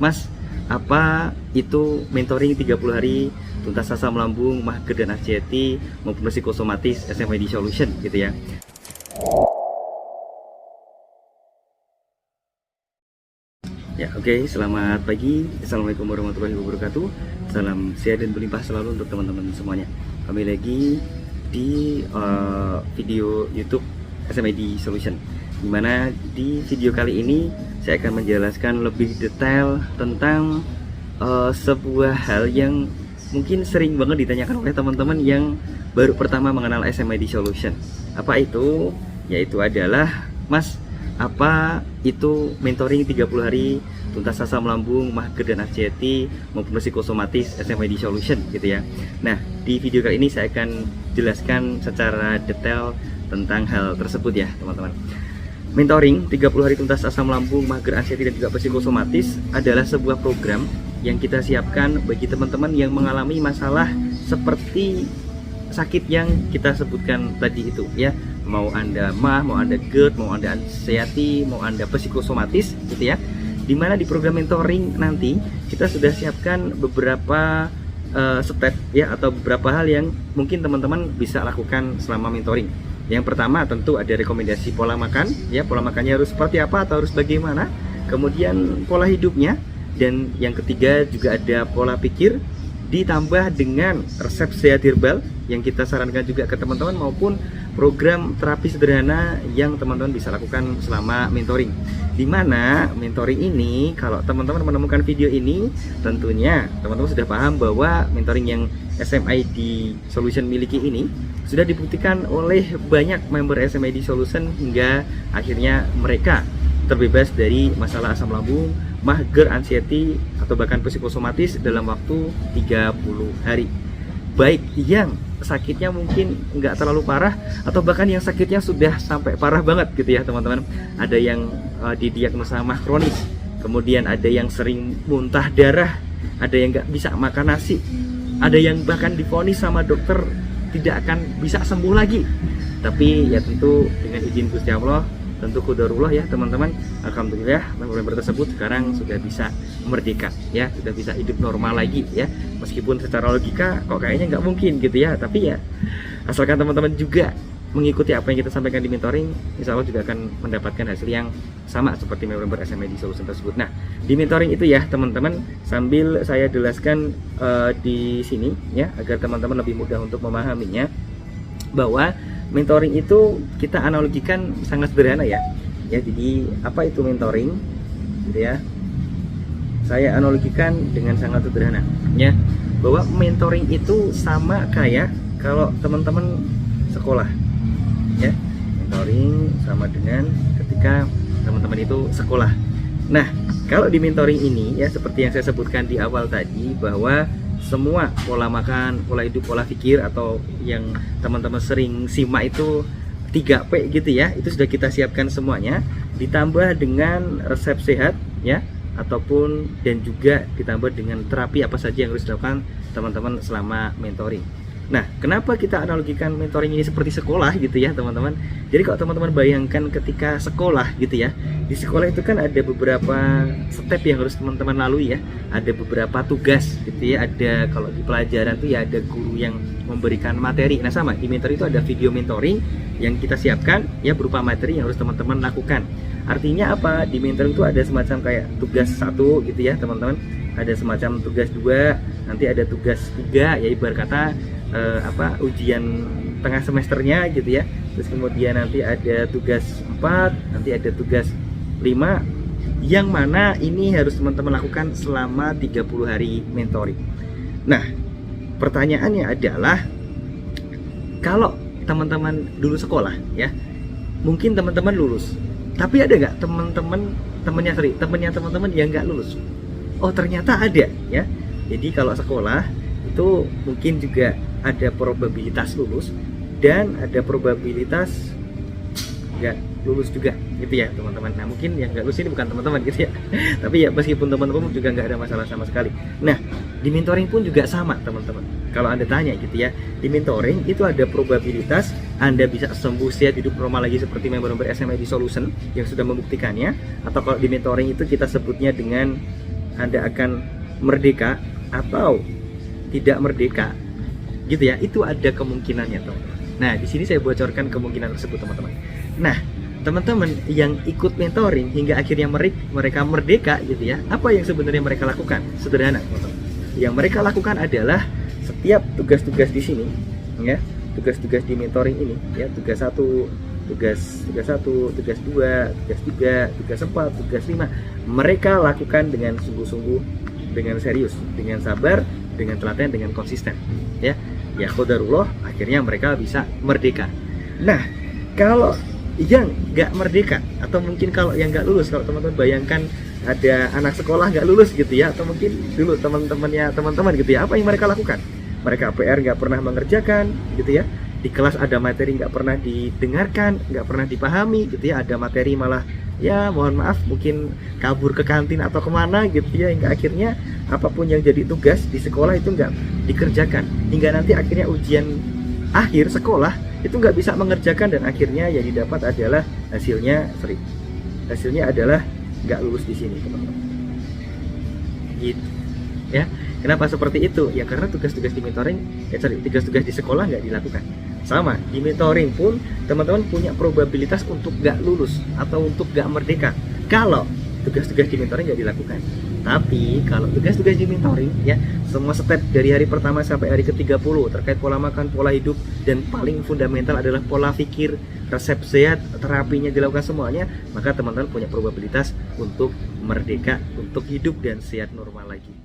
Mas, apa itu mentoring 30 hari tuntas asam lambung, mager dan anxiety maupun psikosomatis SMID Solution gitu ya. Ya, oke, selamat pagi. Assalamualaikum warahmatullahi wabarakatuh. Salam sehat dan berlimpah selalu untuk teman-teman semuanya. Kami lagi di video YouTube SMID Solution, dimana di video kali ini saya akan menjelaskan lebih detail tentang sebuah hal yang mungkin sering banget ditanyakan oleh teman-teman yang baru pertama mengenal SMID Solution. Apa itu? Yaitu adalah, Mas, apa itu mentoring 30 hari tuntas asam lambung, mager dan anxiety maupun psikosomatis SMID Solution gitu ya. Nah, di video kali ini saya akan jelaskan secara detail tentang hal tersebut ya, teman-teman. Mentoring 30 hari tuntas asam lambung, mager, anxiety dan juga psikosomatis adalah sebuah program yang kita siapkan bagi teman-teman yang mengalami masalah seperti sakit yang kita sebutkan tadi itu ya. Mau Anda mah, mau Anda GERD, mau Anda anxiety, mau Anda psikosomatis gitu ya. Dimana di program mentoring nanti kita sudah siapkan beberapa step ya, atau beberapa hal yang mungkin teman-teman bisa lakukan selama mentoring. Yang pertama tentu ada rekomendasi pola makan ya, pola makannya harus seperti apa atau harus bagaimana. Kemudian pola hidupnya, dan yang ketiga juga ada pola pikir ditambah dengan resep sehat herbal yang kita sarankan juga ke teman-teman, maupun program terapi sederhana yang teman-teman bisa lakukan selama mentoring. Dimana mentoring ini, kalau teman-teman menemukan video ini, tentunya teman-teman sudah paham bahwa mentoring yang SMID Solution miliki ini sudah dibuktikan oleh banyak member SMID Solution hingga akhirnya mereka terbebas dari masalah asam lambung, mager, anxiety atau bahkan psikosomatis dalam waktu 30 hari. Baik yang sakitnya mungkin nggak terlalu parah, atau bahkan yang sakitnya sudah sampai parah banget gitu ya, teman-teman. Ada yang didiagnosa mah kronis, kemudian ada yang sering muntah darah, ada yang nggak bisa makan nasi, ada yang bahkan divonis sama dokter tidak akan bisa sembuh lagi. Tapi ya tentu dengan izin Gusti Allah, tentu qadarullah ya teman-teman. Alhamdulillah member tersebut sekarang sudah bisa merdeka ya, sudah bisa hidup normal lagi ya. Meskipun secara logika kok kayaknya nggak mungkin gitu ya, tapi ya asalkan teman-teman juga mengikuti apa yang kita sampaikan di mentoring, insya Allah juga akan mendapatkan hasil yang sama seperti member SMID Solution tersebut. Nah, di mentoring itu ya teman-teman, sambil saya jelaskan di sini ya, agar teman-teman lebih mudah untuk memahaminya, bahwa mentoring itu kita analogikan sangat sederhana ya. Ya, jadi apa itu mentoring gitu ya. Saya analogikan dengan sangat sederhana ya, bahwa mentoring itu sama kayak kalau teman-teman sekolah ya. Mentoring sama dengan ketika teman-teman itu sekolah. Nah, kalau di mentoring ini ya, seperti yang saya sebutkan di awal tadi, bahwa semua pola makan, pola hidup, pola pikir, atau yang teman-teman sering simak itu 3P gitu ya, itu sudah kita siapkan semuanya, ditambah dengan resep sehat ya, ataupun dan juga ditambah dengan terapi apa saja yang harus dilakukan teman-teman selama mentoring. Nah, kenapa kita analogikan mentoring ini seperti sekolah gitu ya teman-teman? Jadi kalau teman-teman bayangkan ketika sekolah gitu ya, di sekolah itu kan ada beberapa step yang harus teman-teman lalui ya, ada beberapa tugas gitu ya, ada kalau di pelajaran tuh ya ada guru yang memberikan materi. Nah sama, di mentoring itu ada video mentoring yang kita siapkan ya, berupa materi yang harus teman-teman lakukan. Artinya apa? Di mentoring itu ada semacam kayak tugas 1 gitu ya teman-teman, ada semacam tugas 2, nanti ada tugas 3 ya, ibarat kata ujian tengah semesternya gitu ya. Terus kemudian nanti ada tugas 4, nanti ada tugas 5, yang mana ini harus teman-teman lakukan selama 30 hari mentoring. Nah, pertanyaannya adalah, kalau teman-teman dulu sekolah ya, mungkin teman-teman lulus, tapi ada nggak temannya teman-teman yang nggak lulus? Oh, ternyata ada ya. Jadi kalau sekolah itu mungkin juga ada probabilitas lulus dan ada probabilitas nggak lulus juga gitu ya teman-teman. Nah mungkin yang nggak lulus ini bukan teman-teman gitu ya, tapi ya meskipun teman-teman juga nggak ada masalah sama sekali. Nah, di mentoring pun juga sama teman-teman. Kalau Anda tanya gitu ya, di mentoring itu ada probabilitas Anda bisa sembuh sehat hidup normal lagi seperti member-member SMID Solution yang sudah membuktikannya, atau kalau di mentoring itu kita sebutnya dengan Anda akan merdeka atau tidak merdeka, gitu ya. Itu ada kemungkinannya, teman-teman. Nah, di sini saya bocorkan kemungkinan tersebut, teman-teman. Nah, teman-teman yang ikut mentoring hingga akhirnya mereka merdeka, gitu ya. Apa yang sebenarnya mereka lakukan? Sederhana, teman-teman. Yang mereka lakukan adalah setiap tugas-tugas di sini, ya, tugas-tugas di mentoring ini, ya, tugas 1, tugas 1, tugas 2, tugas 3, tugas 4, tugas 5, mereka lakukan dengan sungguh-sungguh, dengan serius, dengan sabar, dengan telaten, dengan konsisten, ya. Ya qadarullah, akhirnya mereka bisa merdeka. Nah, kalau yang nggak merdeka, atau mungkin kalau yang nggak lulus, kalau teman-teman bayangkan ada anak sekolah nggak lulus gitu ya, atau mungkin dulu teman-teman gitu ya, apa yang mereka lakukan? Mereka PR nggak pernah mengerjakan gitu ya, di kelas ada materi nggak pernah didengarkan, nggak pernah dipahami gitu ya, ada materi malah ya mohon maaf mungkin kabur ke kantin atau kemana gitu ya, hingga akhirnya apapun yang jadi tugas di sekolah itu nggak dikerjakan, hingga nanti akhirnya ujian akhir sekolah itu nggak bisa mengerjakan, dan akhirnya yang didapat adalah hasilnya adalah nggak lulus di sini, teman-teman. Gitu ya. Kenapa seperti itu? Ya karena tugas-tugas di mentoring, tugas-tugas di sekolah nggak dilakukan. Sama, di mentoring pun teman-teman punya probabilitas untuk nggak lulus atau untuk nggak merdeka kalau tugas-tugas di mentoring nggak dilakukan. Tapi kalau tugas-tugas di mentoring, ya, semua step dari hari pertama sampai hari ke-30 terkait pola makan, pola hidup, dan paling fundamental adalah pola pikir, resep sehat, terapinya dilakukan semuanya, maka teman-teman punya probabilitas untuk merdeka, untuk hidup dan sehat normal lagi.